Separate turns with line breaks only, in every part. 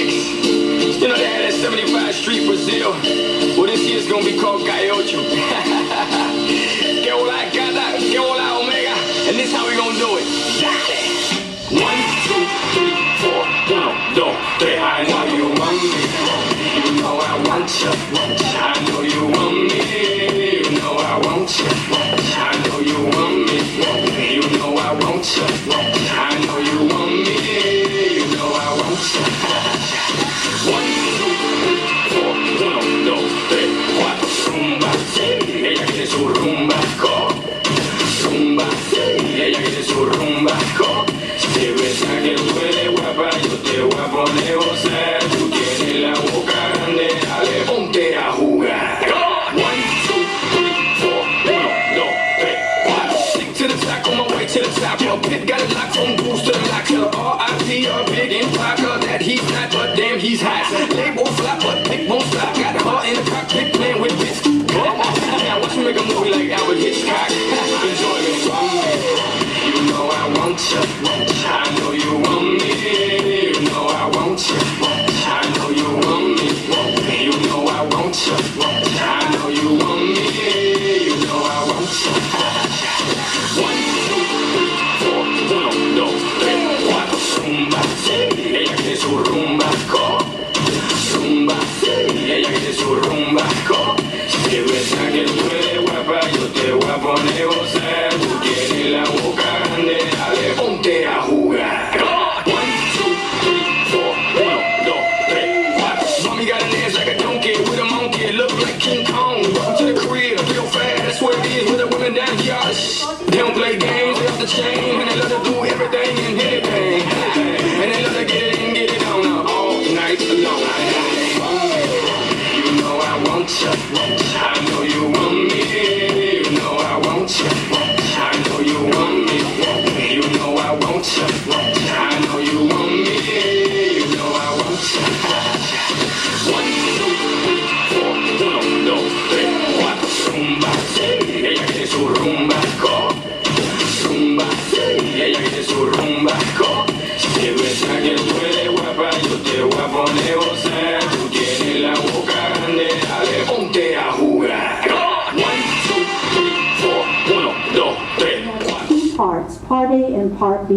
You know they had that 75 Street Brazil. Well, this year's gonna be called Calle Ocho. Que hola gata, que hola omega. And this how we gonna do it. Dale. 1, 2, 3, 4. 1, 2, 3. I know you want me. You know I want you. I know you want me. You know I want you. I know you want me. You know I want you. I know you want me. You know I want you. 1, 2, 3, 4. 1, 2, 3, 4. Rumba. Ella quiere su rumba. Rumba. Ella quiere su rumba. Si ves a que duele guapa, yo te voy a poner gozar. Tú tienes la boca grande, dale, ponte a jugar. 1, 2, 3, 4. 1, 2, 3, 4. Stick to the top, on my way to the top. Your pit got it locked from boost to the lock. To the R.I.P. a big impact that he's not, but damn he's hot. Label flop, but pick won't stop. Got her in the cockpit playing with this. Now watch me make a movie like Albert Hitchcock. Enjoy me, you know I want you. I know you want me. You know I want you. I know you want me. You know I want you. I know you want me. You know I want you. 1, 2, 3, 4. 1, 2, 3, 4. Rumba. Ella quiere su rumba. Rumba. Ella quiere su rumba. Si ves a que duele guapa, yo te voy a poner gozar. Tú tienes la boca grande, dale, ponte a jugar. 1, 2, 3, 4. 1, 2, 3, 4. Mommy got an ass like a donkey with a monkey, look like King Kong. Welcome to the crib, real fast, that's where it is with the women down here. They don't play games, they off the chain, and they love to do everything and anything. And they love to get it and get it on all night long. You know I want you. I know you want me. You know I want you. I know you want me. You know I want you. I know you want me. You know I want you. 1, 2, 3, 4. 1, 2, 3, 4. Rumba. Ella quiere su rumba. Rumba. Ella quiere su rumba. Si ves a que duele guapa, yo te voy a poner gozar. Tú tienes la boca grande, dale, ponte a jugar. 1, 2, 3, 4. 1, 2, 3, 4.
Two parts, Part A and Part B.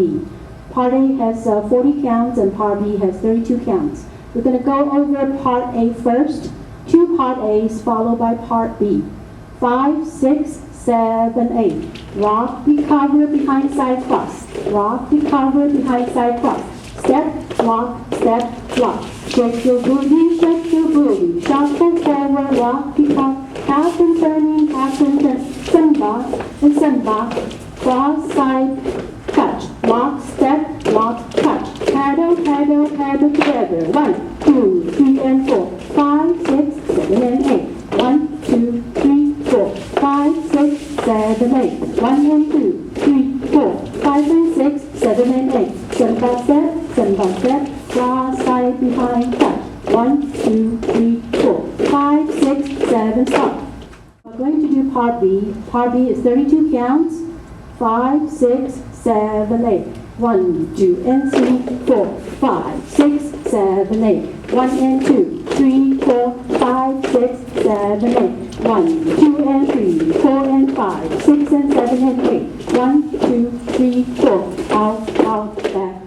Part A has 40 counts and Part B has 32 counts. We're going to go over Part A first. 2 Part A's followed by Part B. 5, 6, 7, 8. Rock, recover, behind side cross. Rock, recover, behind side cross. Step, walk, step, walk. Shake your booty, shake your booty. Shuffle forward, rock, recover. Half and turning, half and turn. Samba and samba. Cross side, touch. Walk, step, walk, touch. Paddle, paddle, paddle together. 1, 2, 3, and 4. 5, 6, 7, and 8. 1, 2, 3, 4. 5, 6, 7, 8. 1 and 2, 3, 4. 5 and 6, 7 and 8. Samba step, cross side behind touch. 1, 2, 3, 4. 5, 6, 7, stop. We're going to do Part B. Part B is 32 counts. 5, 6, 7, 8. 1, 2, and 3, 4. 5, 6, 7, 8. 1 and 2, 3, 4. 5, 6, 7, 8. 1, 2, and 3, 4, and 5, 6, and 7, and 8. 1, 2, 3, 4. Out, back.